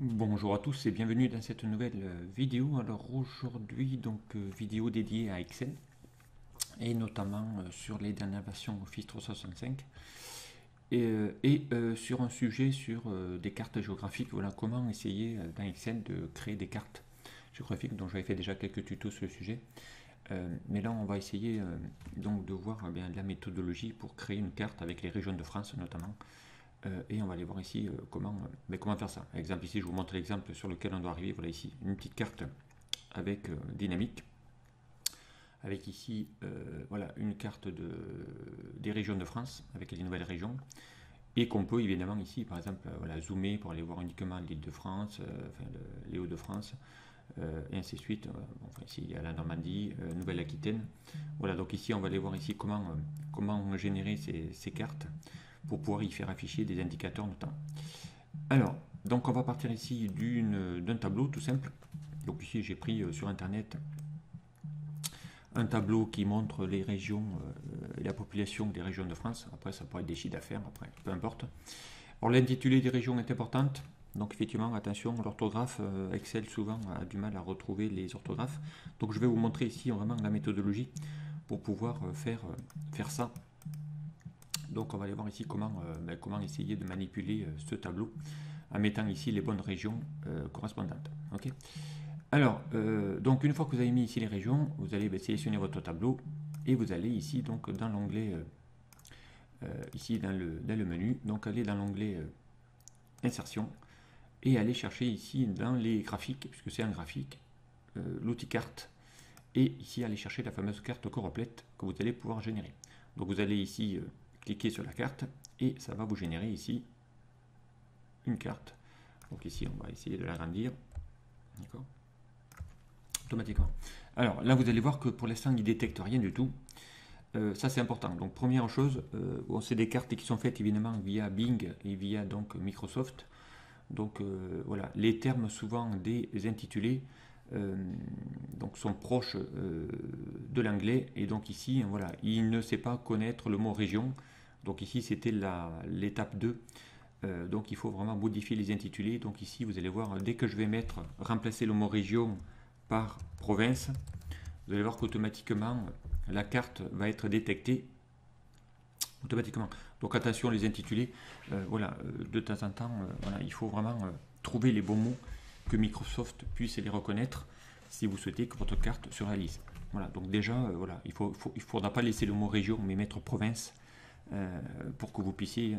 Bonjour à tous et bienvenue dans cette nouvelle vidéo. Alors aujourd'hui, vidéo dédiée à Excel et notamment sur les dernières versions Office 365 et sur un sujet sur des cartes géographiques. Voilà comment essayer dans Excel de créer des cartes géographiques, dont j'avais fait déjà quelques tutos sur le sujet. Mais là, on va essayer donc de voir bien la méthodologie pour créer une carte avec les régions de France notamment. Et on va aller voir ici comment faire ça. Exemple ici, je vous montre l'exemple sur lequel on doit arriver. Voilà ici, une petite carte avec dynamique. Avec ici, voilà, une carte des régions de France, avec les nouvelles régions. Et qu'on peut évidemment ici, par exemple, voilà, zoomer pour aller voir uniquement l'île de France, les Hauts-de-France, et ainsi de suite. Ici, il y a la Normandie, Nouvelle-Aquitaine. Voilà, donc ici, on va aller voir ici comment générer ces cartes pour pouvoir y faire afficher des indicateurs notamment. Alors, donc on va partir ici d'un tableau tout simple. Donc ici, j'ai pris sur Internet un tableau qui montre les régions et la population des régions de France. Après, ça pourrait être des chiffres d'affaires, après, peu importe. Alors, l'intitulé des régions est importante. Donc effectivement, attention, l'orthographe, Excel souvent a du mal à retrouver les orthographes. Donc je vais vous montrer ici vraiment la méthodologie pour pouvoir faire ça. Donc on va aller voir ici comment essayer de manipuler ce tableau en mettant ici les bonnes régions correspondantes. Okay. Alors, donc une fois que vous avez mis ici les régions, vous allez sélectionner votre tableau et vous allez ici donc dans l'onglet, ici dans le menu, donc aller dans l'onglet insertion et aller chercher ici dans les graphiques, puisque c'est un graphique, l'outil carte, et ici aller chercher la fameuse carte complète que vous allez pouvoir générer. Donc vous allez ici cliquez sur la carte et ça va vous générer ici une carte. Donc ici, on va essayer de l'agrandir. D'accord ? Automatiquement. Alors là, vous allez voir que pour l'instant, il ne détecte rien du tout. Ça, c'est important. Donc première chose, c'est des cartes qui sont faites évidemment via Bing et via donc Microsoft. Donc voilà, les termes souvent des intitulés donc sont proches de l'anglais et donc ici, voilà, il ne sait pas connaître le mot région. Donc ici, c'était l'étape 2. Donc il faut vraiment modifier les intitulés. Donc ici, vous allez voir, dès que je vais remplacer le mot région par province, vous allez voir qu'automatiquement, la carte va être détectée automatiquement. Donc attention les intitulés, de temps en temps, voilà, il faut vraiment trouver les bons mots, que Microsoft puisse les reconnaître si vous souhaitez que votre carte se réalise. Voilà, donc déjà, voilà, il ne faudra pas laisser le mot région, mais mettre province pour que vous puissiez,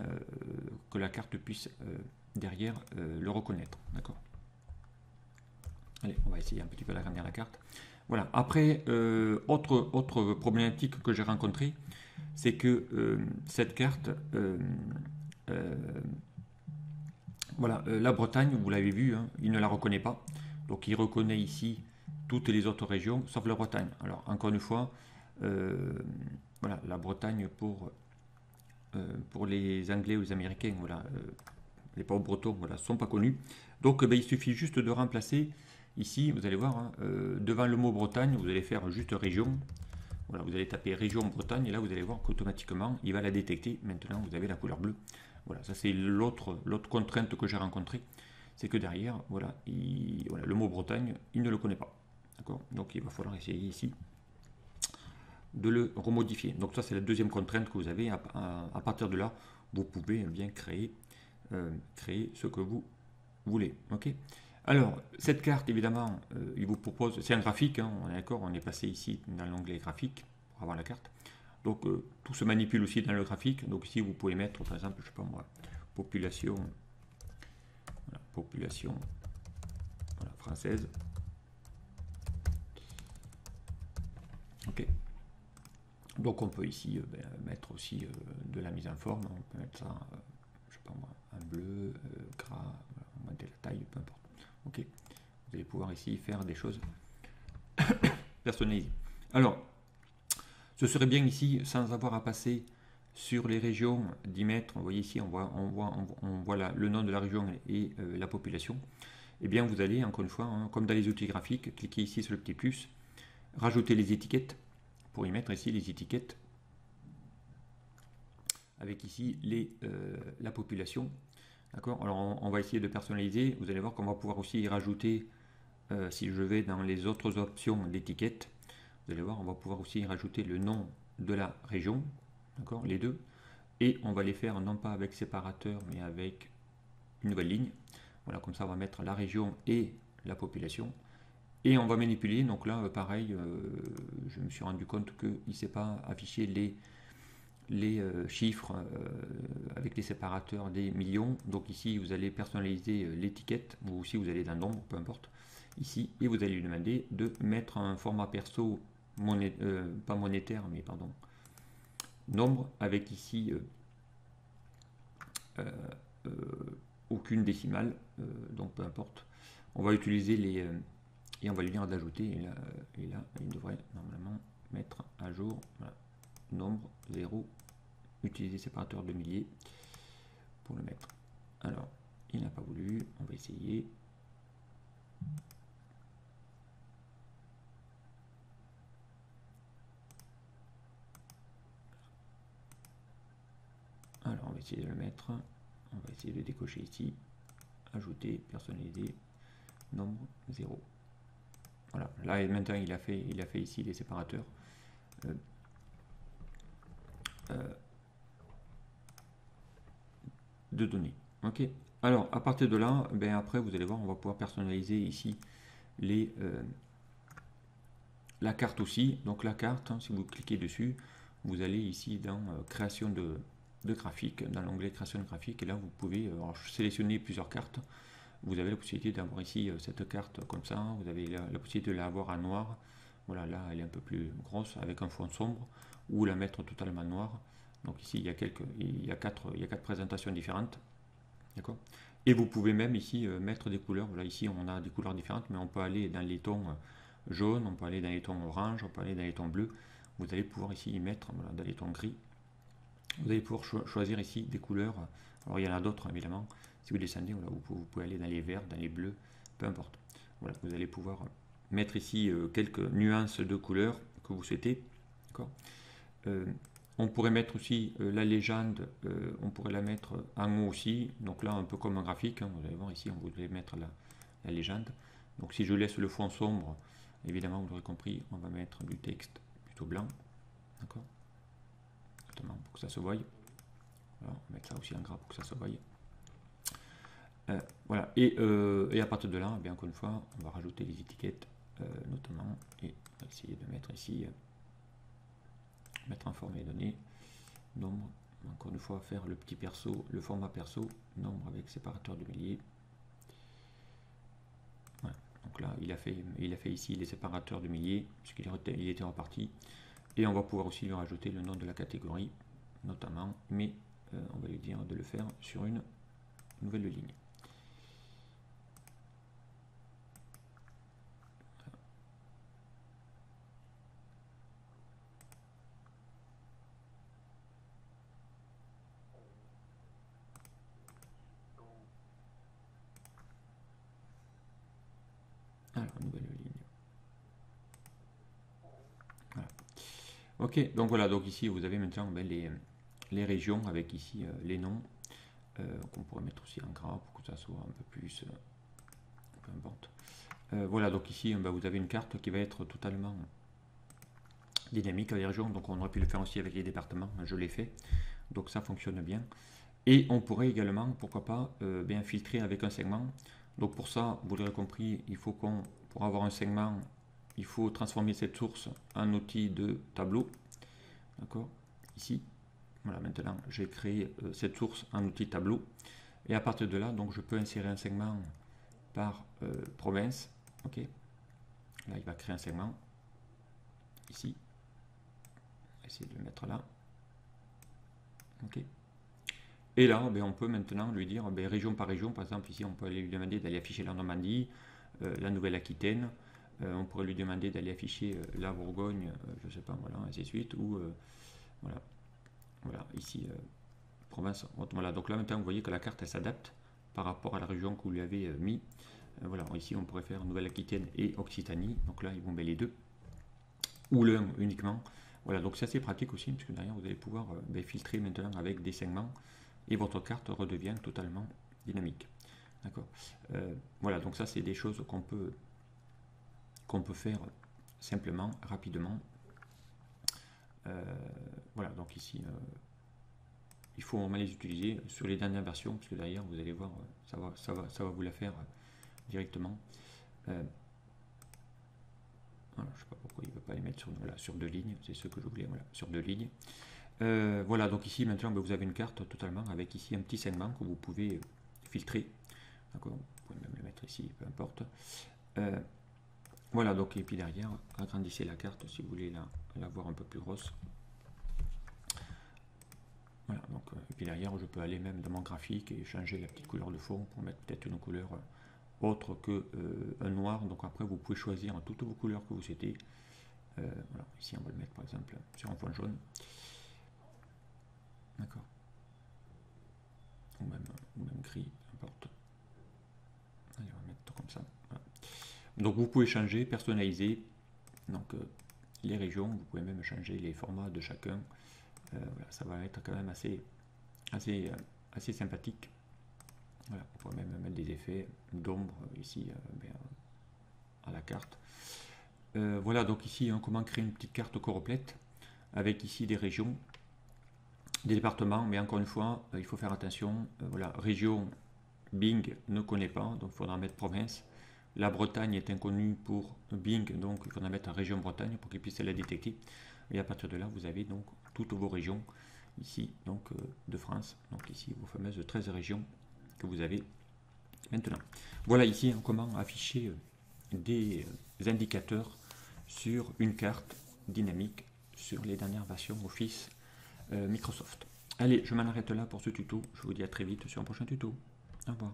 que la carte puisse derrière le reconnaître. D'accord ? Allez, on va essayer un petit peu d'agrandir la carte. Voilà, après, autre problématique que j'ai rencontrée, c'est que cette carte, la Bretagne, vous l'avez vu, hein, il ne la reconnaît pas. Donc il reconnaît ici toutes les autres régions, sauf la Bretagne. Alors encore une fois, voilà, la Bretagne pour les Anglais ou les Américains, voilà, les pauvres Bretons, voilà, sont pas connus. Donc il suffit juste de remplacer ici, vous allez voir, hein, devant le mot Bretagne, vous allez faire juste région. Voilà, vous allez taper région Bretagne et là vous allez voir qu'automatiquement il va la détecter. Maintenant vous avez la couleur bleue. Voilà, ça c'est l'autre contrainte que j'ai rencontrée, c'est que derrière, voilà, le mot Bretagne, il ne le connaît pas. D'accord ? Donc il va falloir essayer ici de le remodifier. Donc ça c'est la deuxième contrainte que vous avez. À partir de là, vous pouvez bien créer ce que vous voulez. Ok ? Alors, cette carte, évidemment, il vous propose, c'est un graphique, hein, on est d'accord, on est passé ici dans l'onglet graphique pour avoir la carte. Donc, tout se manipule aussi dans le graphique. Donc ici, vous pouvez mettre, par exemple, je sais pas moi, population voilà, française. Ok. Donc, on peut ici mettre aussi de la mise en forme. On peut mettre ça, je sais pas moi, en bleu, gras, voilà, on va mettre la taille, peu importe. Ok. Vous allez pouvoir ici faire des choses personnalisées. Alors, ce serait bien ici, sans avoir à passer sur les régions, d'y mettre, vous voyez ici, on voit le nom de la région et la population. Eh bien, vous allez, encore une fois, hein, comme dans les outils graphiques, cliquez ici sur le petit plus, rajouter les étiquettes, pour y mettre ici les étiquettes, avec ici la population. D'accord. Alors on va essayer de personnaliser. Vous allez voir qu'on va pouvoir aussi y rajouter, si je vais dans les autres options d'étiquette, vous allez voir, on va pouvoir aussi y rajouter le nom de la région, d'accord, les deux, et on va les faire non pas avec séparateur, mais avec une nouvelle ligne. Voilà, comme ça on va mettre la région et la population. Et on va manipuler, donc là pareil, je me suis rendu compte qu'il ne s'est pas affiché les chiffres avec les séparateurs des millions. Donc ici vous allez personnaliser l'étiquette, ou si vous allez dans nombre, peu importe, ici, et vous allez lui demander de mettre un format perso, pas monétaire, mais pardon, nombre, avec ici aucune décimale, donc peu importe. On va utiliser les... et on va lui dire d'ajouter, et là, il devrait normalement mettre à jour, voilà, nombre 0, utiliser séparateur de milliers pour le mettre. Alors, il n'a pas voulu, on va essayer. Alors, on va essayer de le mettre, on va essayer de décocher ici, ajouter, personnaliser, nombre 0. Voilà, là et maintenant il a fait ici les séparateurs de données. Ok. Alors à partir de là, ben après vous allez voir, on va pouvoir personnaliser ici la carte aussi. Donc la carte, hein, si vous cliquez dessus, vous allez ici dans création de graphique, dans l'onglet création de graphique, et là vous pouvez sélectionner plusieurs cartes. Vous avez la possibilité d'avoir ici cette carte comme ça, vous avez la possibilité de l'avoir en noir. Voilà, là elle est un peu plus grosse avec un fond sombre, ou la mettre totalement noire. Donc ici il y a quatre présentations différentes. D'accord. Et vous pouvez même ici mettre des couleurs. Voilà, ici on a des couleurs différentes, mais on peut aller dans les tons jaunes, on peut aller dans les tons orange, on peut aller dans les tons bleus. Vous allez pouvoir ici y mettre, voilà, dans les tons gris. Vous allez pouvoir choisir ici des couleurs. Alors il y en a d'autres évidemment. Si vous descendez, voilà, vous pouvez aller dans les verts, dans les bleus, peu importe. Voilà, vous allez pouvoir mettre ici quelques nuances de couleurs que vous souhaitez. D'accord. On pourrait mettre aussi la légende, on pourrait la mettre en haut aussi. Donc là, un peu comme un graphique, hein, vous allez voir ici, on voudrait mettre la légende. Donc si je laisse le fond sombre, évidemment, vous l'aurez compris, on va mettre du texte plutôt blanc. D'accord. Notamment pour que ça se voie. Voilà, on va mettre ça aussi en gras pour que ça se voie. Voilà, et à partir de là, bien encore une fois, on va rajouter les étiquettes, notamment, et on va essayer de mettre ici, mettre un format donné, nombre, encore une fois, faire le petit perso, le format perso, nombre avec séparateur de milliers. Voilà, donc là, il a fait ici les séparateurs de milliers, puisqu'il était reparti, et on va pouvoir aussi lui rajouter le nom de la catégorie, notamment, mais on va lui dire de le faire sur une nouvelle ligne. Alors, nouvelle ligne. Voilà. Ok, donc voilà, donc ici vous avez maintenant les régions avec ici les noms qu'on pourrait mettre aussi en gras pour que ça soit un peu plus, peu importe. Voilà, donc ici vous avez une carte qui va être totalement dynamique avec les régions, donc on aurait pu le faire aussi avec les départements, je l'ai fait, donc ça fonctionne bien. Et on pourrait également, pourquoi pas, bien filtrer avec un segment. Donc pour ça, vous l'aurez compris, il faut pour avoir un segment, il faut transformer cette source en outil de tableau. D'accord. Ici, voilà, maintenant j'ai créé cette source en outil tableau. Et à partir de là, donc je peux insérer un segment par province. Ok. Là, il va créer un segment. Ici. On va essayer de le mettre là. Ok. Et là, on peut maintenant lui dire, région par région, par exemple, ici, on peut lui demander d'aller afficher la Normandie, la Nouvelle-Aquitaine, on pourrait lui demander d'aller afficher la Bourgogne, je ne sais pas, voilà, ainsi de suite, ou voilà, ici, province. Voilà, donc là, maintenant, vous voyez que la carte, elle s'adapte par rapport à la région que vous lui avez mis. Voilà, ici, on pourrait faire Nouvelle-Aquitaine et Occitanie, donc là, ils vont les deux, ou l'un uniquement. Voilà, donc c'est assez pratique aussi, puisque derrière, vous allez pouvoir filtrer maintenant avec des segments, et votre carte redevient totalement dynamique. D'accord. Voilà, donc ça c'est des choses qu'on peut faire simplement, rapidement. Voilà, donc ici, il faut vraiment les utiliser sur les dernières versions, parce que derrière, vous allez voir, ça va vous la faire directement. Voilà, je ne sais pas pourquoi il ne veut pas les mettre sur, voilà, sur 2 lignes, c'est ce que je voulais, voilà, sur 2 lignes. Voilà, donc ici maintenant vous avez une carte totalement avec ici un petit segment que vous pouvez filtrer. D'accord, vous pouvez même le mettre ici, peu importe. Voilà, donc et puis derrière, agrandissez la carte si vous voulez la voir un peu plus grosse. Voilà, donc et puis derrière, je peux aller même dans mon graphique et changer la petite couleur de fond pour mettre peut-être une couleur autre que un noir. Donc après, vous pouvez choisir toutes vos couleurs que vous souhaitez. Voilà, ici on va le mettre par exemple sur un fond jaune. D'accord. Ou même gris, n'importe. Allez, on va mettre comme ça. Voilà. Donc vous pouvez changer, personnaliser donc, les régions, vous pouvez même changer les formats de chacun. Voilà, ça va être quand même assez sympathique. Voilà, on pourrait même mettre des effets d'ombre ici à la carte. Voilà, donc ici, comment créer une petite carte complète avec ici des régions, des départements, mais encore une fois, il faut faire attention. Voilà, région, Bing ne connaît pas, donc il faudra mettre province. La Bretagne est inconnue pour Bing, donc il faudra mettre région Bretagne pour qu'il puisse la détecter. Et à partir de là, vous avez donc toutes vos régions ici, donc de France. Donc ici, vos fameuses 13 régions que vous avez maintenant. Voilà ici comment afficher des indicateurs sur une carte dynamique sur les dernières versions Office Microsoft. Allez, je m'en arrête là pour ce tuto. Je vous dis à très vite sur un prochain tuto. Au revoir.